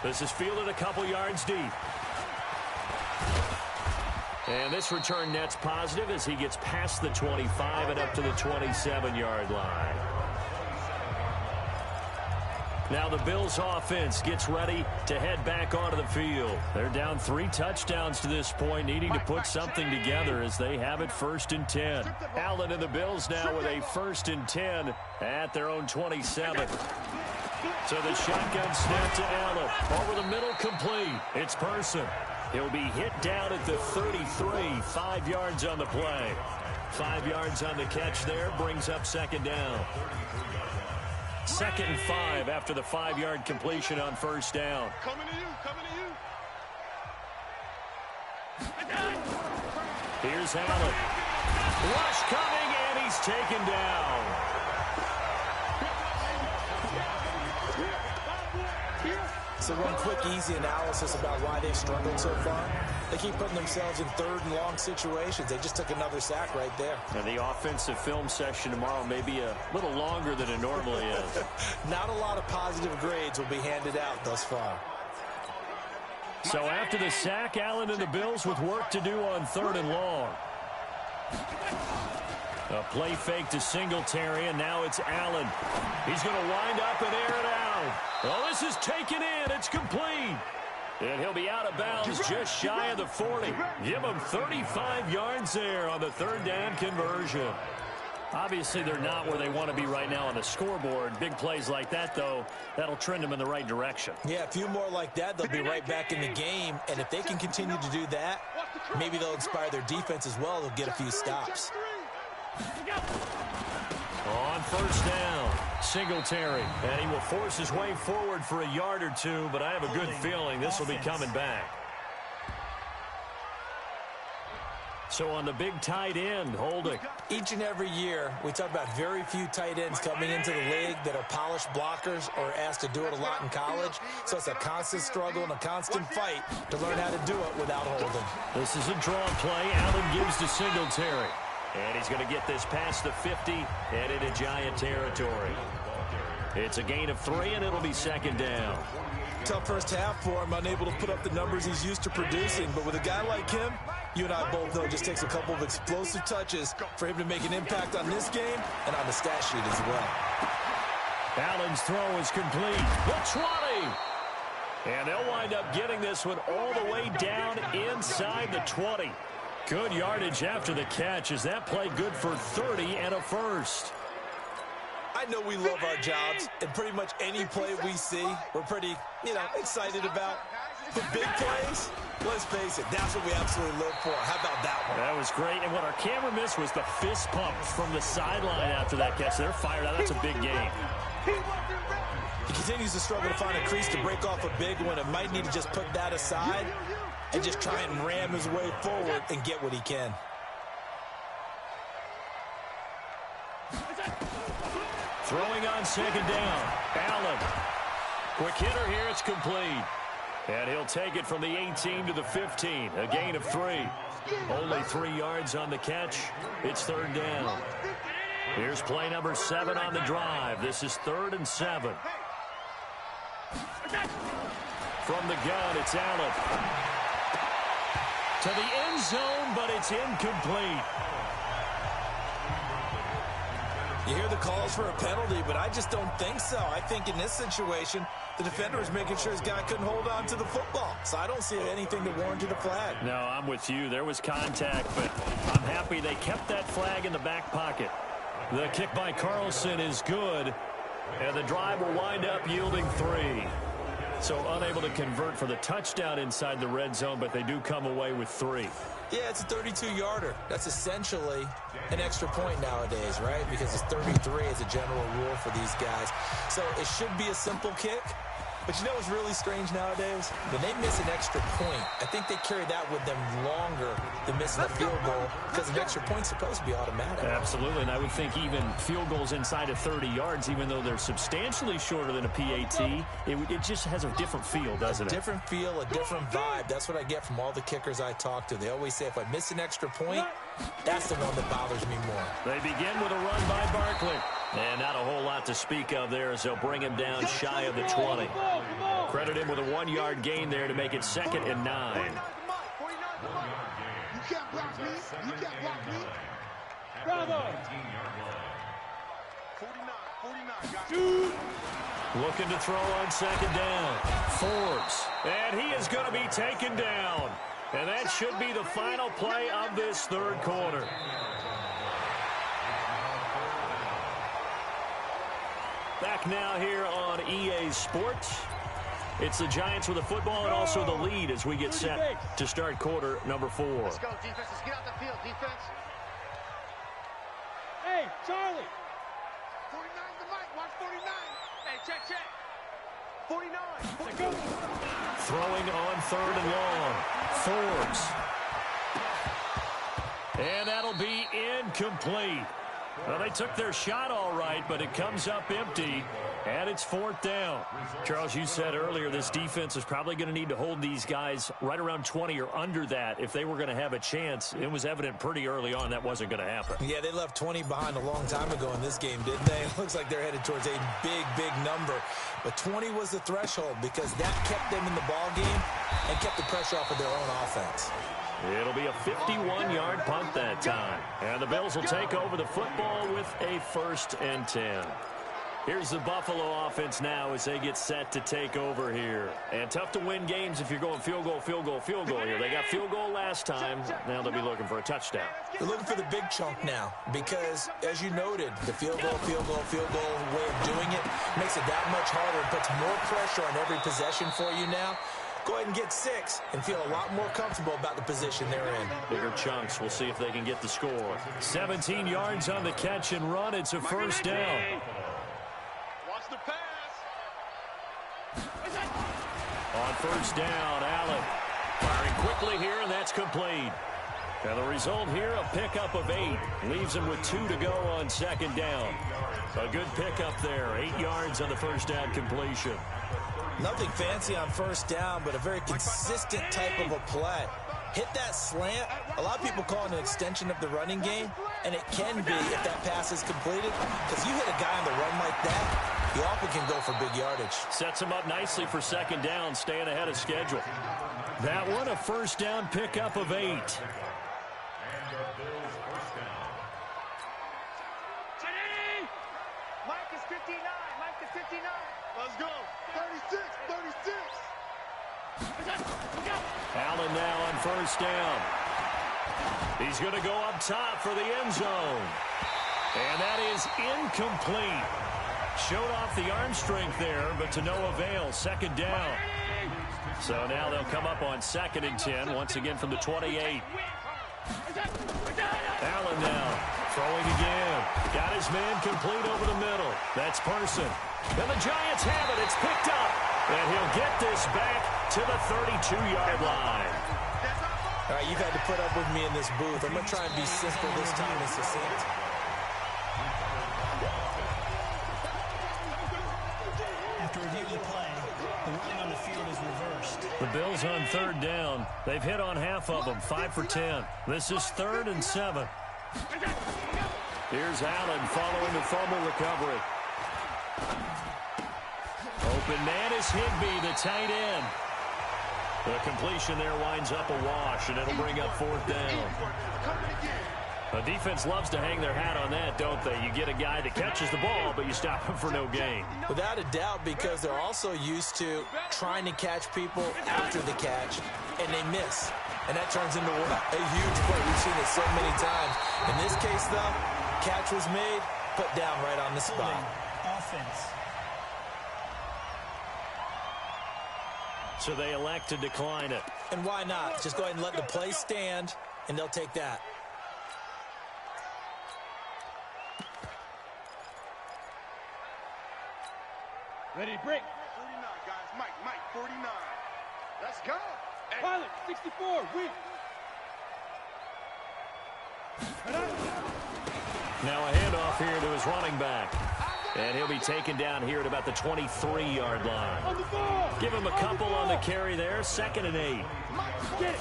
This is fielded a couple yards deep. And this return net's positive as he gets past the 25 and up to the 27-yard line. Now the Bills offense gets ready to head back onto the field. They're down 3 touchdowns to this point, needing to put something together as they have it 1st and 10. Allen and the Bills now with a 1st and 10 at their own 27. So the shotgun snap to Allen. Over the middle, complete. It's Person. He'll be hit down at the 33, 5 yards on the play. 5 yards on the catch there, brings up 2nd down. 2nd and 5 after the 5-yard completion on 1st down. Coming to you. Here's Allen. Rush coming, and he's taken down. So one quick, easy analysis about why they've struggled so far. They keep putting themselves in 3rd and long situations. They just took another sack right there. And the offensive film session tomorrow may be a little longer than it normally is. Not a lot of positive grades will be handed out thus far. So after the sack, Allen and the Bills with work to do on 3rd and long. A play fake to Singletary, and now it's Allen. He's going to wind up and air it out. Oh, this is taken in. It's complete. And he'll be out of bounds just shy of the 40. Give him 35 yards there on the 3rd down conversion. Obviously, they're not where they want to be right now on the scoreboard. Big plays like that, though, that'll trend them in the right direction. Yeah, a few more like that, they'll be right back in the game. And if they can continue to do that, maybe they'll inspire their defense as well. They'll get a few stops. On 1st down, Singletary. And he will force his way forward for a yard or two, but I have a good feeling this will be coming back. So on the big tight end, holding. Each and every year, we talk about very few tight ends coming into the league that are polished blockers or asked to do it a lot in college. So it's a constant struggle and a constant fight to learn how to do it without holding. This is a draw play. Allen gives to Singletary. And he's going to get this past the 50 and into Giant territory. It's a gain of 3, and it'll be 2nd down. Tough first half for him, unable to put up the numbers he's used to producing. But with a guy like him, you and I both know it just takes a couple of explosive touches for him to make an impact on this game and on the stat sheet as well. Allen's throw is complete. The 20. And they'll wind up getting this one all the way down inside the 20. Good yardage after the catch as that play good for 30 and a first. I know we love our jobs, and pretty much any play we see, we're pretty, excited about. The big plays, Let's face it, that's what we absolutely live for. How about that one? That was great. And what our camera missed was the fist pump from the sideline after that catch. They're fired out. That's a big game. He continues to struggle to find a crease to break off a big one and might need to just put that aside and just try and ram his way forward and get what he can. Throwing on second down. Allen. Quick hitter here. It's complete. And he'll take it from the 18 to the 15. A gain of 3. Only 3 yards on the catch. It's third down. Here's play number 7 on the drive. This is 3rd and 7. From the gun, it's Allen. To the end zone, but it's incomplete. You hear the calls for a penalty, but I just don't think so. I think in this situation, the defender was making sure his guy couldn't hold on to the football. So I don't see anything to warrant a flag. No, I'm with you. There was contact, but I'm happy they kept that flag in the back pocket. The kick by Carlson is good, and the drive will wind up yielding 3. So unable to convert for the touchdown inside the red zone, but they do come away with 3. Yeah, it's a 32-yarder. That's essentially an extra point nowadays, right? Because it's 33 as a general rule for these guys. So it should be a simple kick. But you know what's really strange nowadays? When they miss an extra point, I think they carry that with them longer than missing a field goal because an extra point's supposed to be automatic. Absolutely, and I would think even field goals inside of 30 yards, even though they're substantially shorter than a PAT, it just has a different feel, doesn't it? A different feel, a different vibe. That's what I get from all the kickers I talk to. They always say if I miss an extra point, that's the one that bothers me more. They begin with a run by Barkley. And not a whole lot to speak of there as they'll bring him down shy of the 20. Credit him with a 1-yard gain there to make it 2nd and 9. You can't block me. You can't block me. Bravo. 49. Looking to throw on second down. Forbes. And he is going to be taken down. And that should be the final play of this third quarter. Back now here on EA Sports. It's the Giants with the football and also the lead as we get set to start quarter number 4. Let's go, defense. Let's get out the field, defense. Hey, Charlie. 49's the mic. Watch 49. Hey, check. 49. Let's go. Throwing on 3rd and long. Forbes. And that'll be incomplete. Well, they took their shot all right, but it comes up empty, and it's 4th down. Charles, you said earlier this defense is probably going to need to hold these guys right around 20 or under that if they were going to have a chance. It was evident pretty early on that wasn't going to happen. Yeah, they left 20 behind a long time ago in this game, didn't they? It looks like they're headed towards a big number. But 20 was the threshold because that kept them in the ball game and kept the pressure off of their own offense. It'll be a 51-yard punt that time. And the Bills will take over the football with a 1st and 10. Here's the Buffalo offense now as they get set to take over here. And tough to win games if you're going field goal here. They got field goal last time. Now they'll be looking for a touchdown. They're looking for the big chunk now because, as you noted, the field goal way of doing it makes it that much harder and puts more pressure on every possession for you now. Go ahead and get 6 and feel a lot more comfortable about the position they're in. Bigger chunks. We'll see if they can get the score. 17 yards on the catch and run. It's a 1st down. Watch the pass. On 1st down, Allen firing quickly here, and that's complete. And the result here, a pickup of 8. Leaves him with 2 to go on 2nd down. A good pickup there. 8 yards on the 1st down completion. Nothing fancy on 1st down, but a very consistent type of a play. Hit that slant. A lot of people call it an extension of the running game, and it can be if that pass is completed, because you hit a guy on the run like that, you often can go for big yardage. Sets him up nicely for 2nd down, staying ahead of schedule. That one, a 1st down pickup of 8. Mike is 59. Let's go. 36. Allen now on 1st down. He's going to go up top for the end zone. And that is incomplete. Showed off the arm strength there, but to no avail. 2nd down. So now they'll come up on 2nd and 10, once again from the 28. Allen now throwing again. Got his man complete over the middle. That's Person. And the Giants have it. It's picked up. And he'll get this back to the 32-yard line. All right, you've had to put up with me in this booth. I'm going to try and be simple this time and succinct. After reviewing the play, the running on the field is reversed. The Bills on 3rd down. They've hit on half of them, 5 for 10. This is 3rd and 7. Here's Allen following the fumble recovery. Open man is Higbee, the tight end. The completion there winds up a wash, and it'll bring up 4th down. The defense loves to hang their hat on that, don't they? You get a guy that catches the ball, but you stop him for no gain. Without a doubt, because they're also used to trying to catch people after the catch, and they miss. And that turns into a huge play. We've seen it so many times. In this case, though, catch was made, put down right on the spot. Offense. So they elect to decline it. And why not? Just go ahead and let the play stand, and they'll take that. Ready to break. 49, guys. Mike, 49. Let's go. Hey. Pilot, 64, win. Now a handoff here to his running back. And he'll be taken down here at about the 23-yard line. On the ball. Give him a couple on the carry there. 2nd and 8. Get it.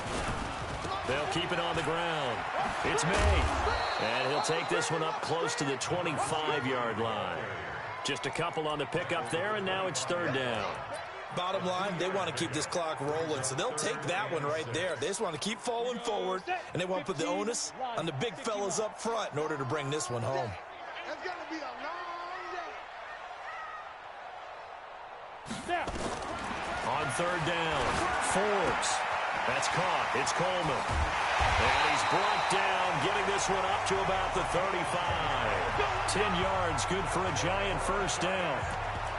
They'll keep it on the ground. It's made. And he'll take this one up close to the 25-yard line. Just a couple on the pickup there, and now it's 3rd down. Bottom line, they want to keep this clock rolling, so they'll take that one right there. They just want to keep falling forward, and they want to put the onus on the big fellas up front in order to bring this one home. It's going to be a long day. Now. On 3rd down, Forbes. That's caught. It's Coleman. And he's brought down, getting this one up to about the 35. 10 yards, good for a Giant 1st down.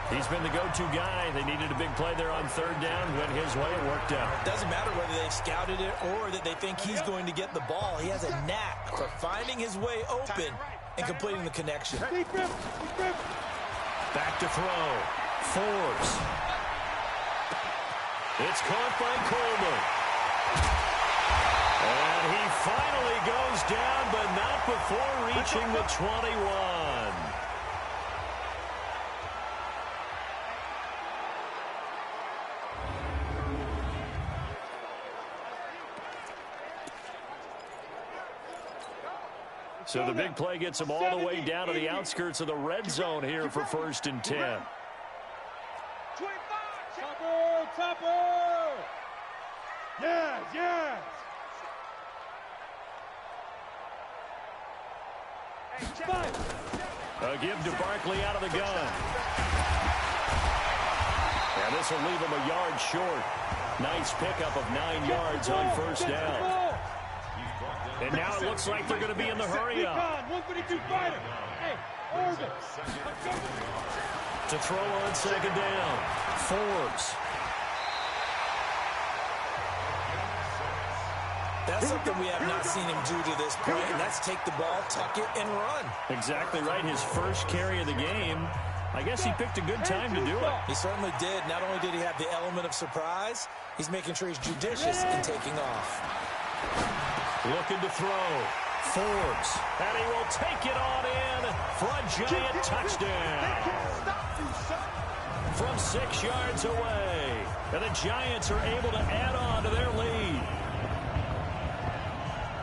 He's been the go-to guy. They needed a big play there on 3rd down. Went his way. It worked out. Doesn't matter whether they've scouted it or that they think he's going to get the ball. He has a knack for finding his way open and completing the connection. Back to throw. Forbes. It's caught by Coleman. And he finally goes down, but not before reaching the 21. So the big play gets him all the way down to the outskirts of the red zone here for 1st and 10. 25. Topper. Yes. A give to Barkley out of the gun. And this will leave him a yard short. Nice pickup of 9 yards on 1st down. And now it looks like they're going to be in the hurry-up. 152 fighter. Hey, Orbit. To throw on 2nd down. Forbes. That's something we have not seen him do to this point, and that's take the ball, tuck it, and run. Exactly right. His first carry of the game. I guess he picked a good time to do it. He certainly did. Not only did he have the element of surprise, he's making sure he's judicious in taking off. Looking to throw. Forbes. And he will take it on in for a Giant touchdown. From 6 yards away. And the Giants are able to add on to their lead.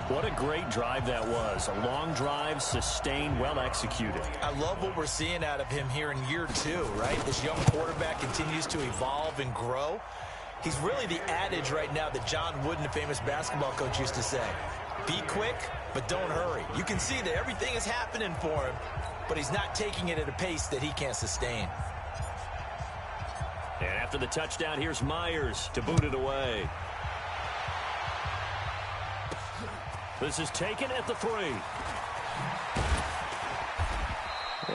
What a great drive that was. A long drive, sustained, well executed. I love what we're seeing out of him here in year 2, right? This young quarterback continues to evolve and grow. He's really the adage right now that John Wooden, the famous basketball coach, used to say. Be quick, but don't hurry. You can see that everything is happening for him, but he's not taking it at a pace that he can't sustain. And after the touchdown, here's Myers to boot it away. This is taken at the 3.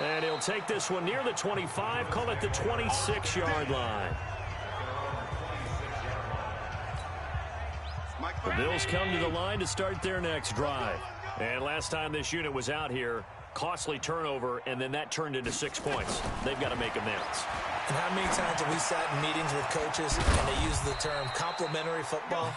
And he'll take this one near the 25, call it the 26-yard line. The Bills come to the line to start their next drive. And last time this unit was out here, costly turnover, and then that turned into 6 points. They've got to make amends. And how many times have we sat in meetings with coaches and they use the term complementary football?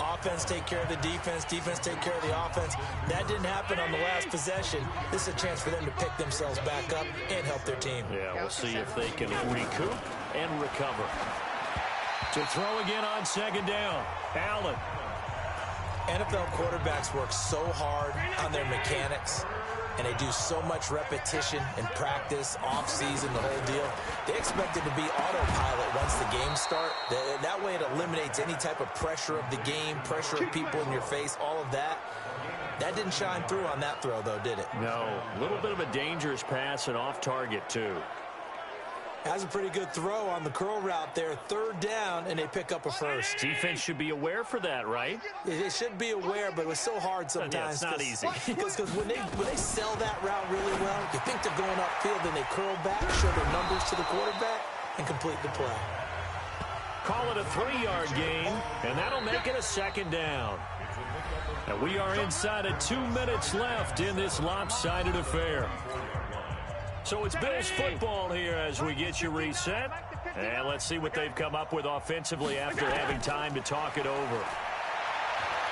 Offense take care of the defense, defense take care of the offense. That didn't happen on the last possession. This is a chance for them to pick themselves back up and help their team. Yeah, we'll see if they can recoup and recover. To throw again on second down, Allen. NFL quarterbacks work so hard on their mechanics, and they do so much repetition and practice, off-season, the whole deal. They expect it to be autopilot once the games start. That way it eliminates any type of pressure of the game, pressure of people in your face, all of that. That didn't shine through on that throw, though, did it? No, a little bit of a dangerous pass and off target, too. Has a pretty good throw on the curl route there. Third down, and they pick up a first. Defense should be aware for that, right? They should be aware, but it was so hard sometimes. Yeah, it's not easy. Because when they sell that route really well, you think they're going upfield, then they curl back, show their numbers to the quarterback, and complete the play. Call it a 3-yard gain, and that'll make it a second down. And we are inside of 2 minutes left in this lopsided affair. So it's Bills football here as we get you reset. And let's see what they've come up with offensively after having time to talk it over.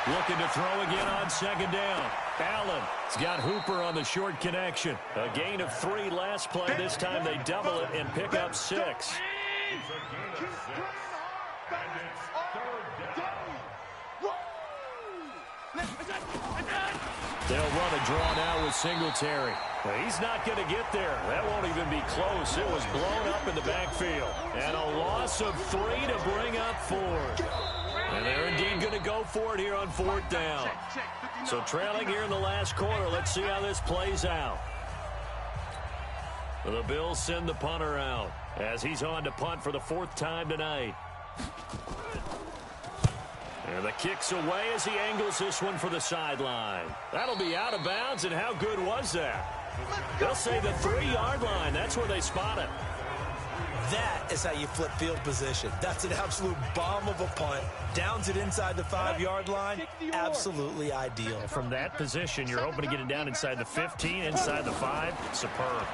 Looking to throw again on second down. Allen's got Hooper on the short connection. A gain of 3 last play. This time they double it and pick up 6. They'll run a draw now with Singletary. Well, he's not going to get there. That won't even be close. It was blown up in the backfield. And a loss of 3 to bring up 4. And they're indeed going to go for it here on 4th down. So trailing here in the last quarter. Let's see how this plays out. The Bills send the punter out as he's on to punt for the 4th time tonight. And the kick's away as he angles this one for the sideline. That'll be out of bounds, and how good was that? They'll say the 3-yard line. That's where they spot it. That is how you flip field position. That's an absolute bomb of a punt. Downs it inside the 5-yard line. Absolutely ideal. And from that position, you're hoping to get it down inside the 15, inside the 5. Superb.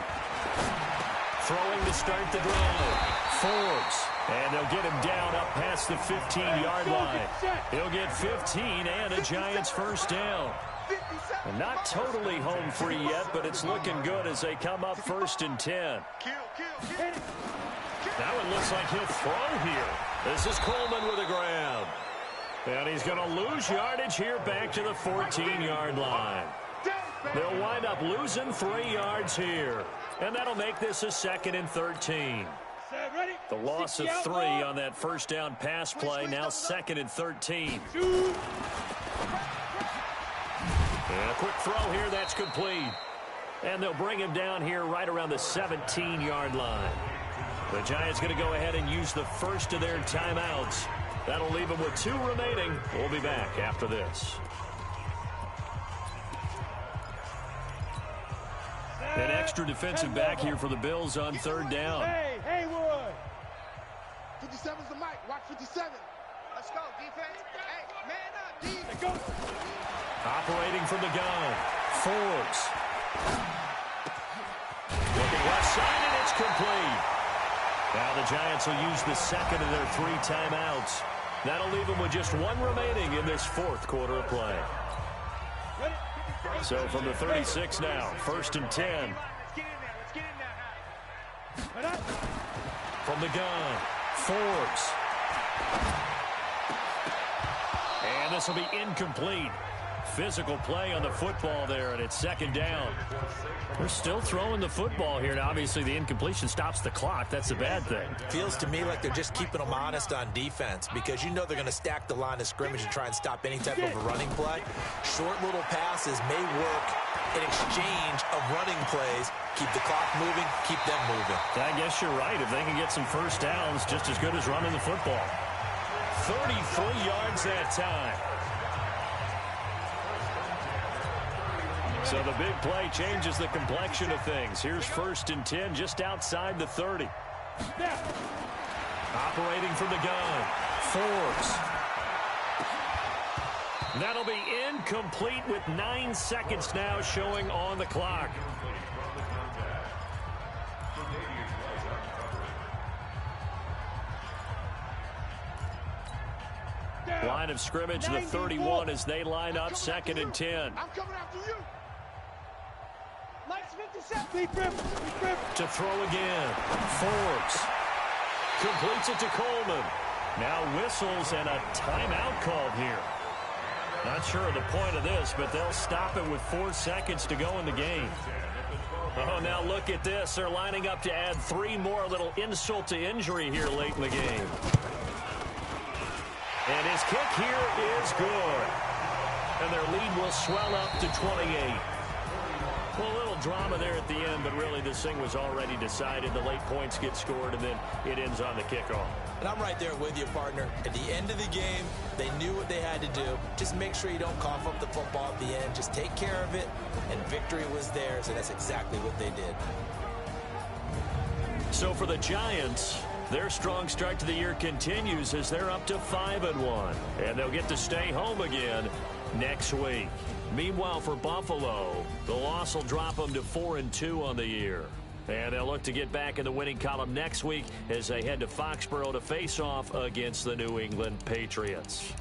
Throwing to start the drive. Forbes. And they'll get him down up past the 15-yard line. He'll get 15 and a Giants first down. And not totally home free yet, but it's looking good as they come up 1st and 10. That one looks like he'll throw here. This is Coleman with a grab. And he's going to lose yardage here back to the 14-yard line. They'll wind up losing 3 yards here. And that'll make this a 2nd and 13. The loss of 3 on that first down pass play, now 2nd and 13. And a quick throw here, that's complete. And they'll bring him down here right around the 17-yard line. The Giants going to go ahead and use the first of their timeouts. That'll leave them with 2 remaining. We'll be back after this. An extra defensive back here for the Bills on 3rd down. Hey, Haywood. 57's the mic. Watch 57. Let's go, defense. Hey, man up, D. Let's go. Operating from the gun. Forbes. Looking left side, and it's complete. Now the Giants will use the 2nd of their 3 timeouts. That'll leave them with just 1 remaining in this 4th quarter of play. So from the 36 now, 1st and 10. From the gun, Forbes. And this will be incomplete. Physical play on the football there, and it's 2nd down. They're still throwing the football here, and obviously the incompletion stops the clock. That's a bad thing. Feels to me like they're just keeping them honest on defense because you know they're going to stack the line of scrimmage and try and stop any type of a running play. Short little passes may work in exchange of running plays. Keep the clock moving, keep them moving. I guess you're right. If they can get some first downs, just as good as running the football. 33 yards that time. So the big play changes the complexion of things. Here's 1st and 10 just outside the 30. Operating from the gun. Forbes. That'll be incomplete with 9 seconds now showing on the clock. Line of scrimmage, the 31 as they line up 2nd and 10. I'm coming after you. Nice 57. To throw again. Forbes. Completes it to Coleman. Now whistles and a timeout called here. Not sure of the point of this, but they'll stop it with 4 seconds to go in the game. Oh, now look at this. They're lining up to add 3 more, little insult to injury here late in the game. And his kick here is good. And their lead will swell up to 28. Well, a little drama there at the end, but really this thing was already decided. The late points get scored, and then it ends on the kickoff. And I'm right there with you, partner. At the end of the game, they knew what they had to do. Just make sure you don't cough up the football at the end. Just take care of it, and victory was theirs, and that's exactly what they did. So for the Giants, their strong start to the year continues as they're up to 5-1, and they'll get to stay home again next week. Meanwhile, for Buffalo, the loss will drop them to 4-2 on the year. And they'll look to get back in the winning column next week as they head to Foxborough to face off against the New England Patriots.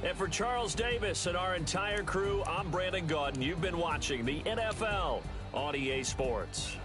And for Charles Davis and our entire crew, I'm Brandon Gaudin. You've been watching the NFL on EA Sports.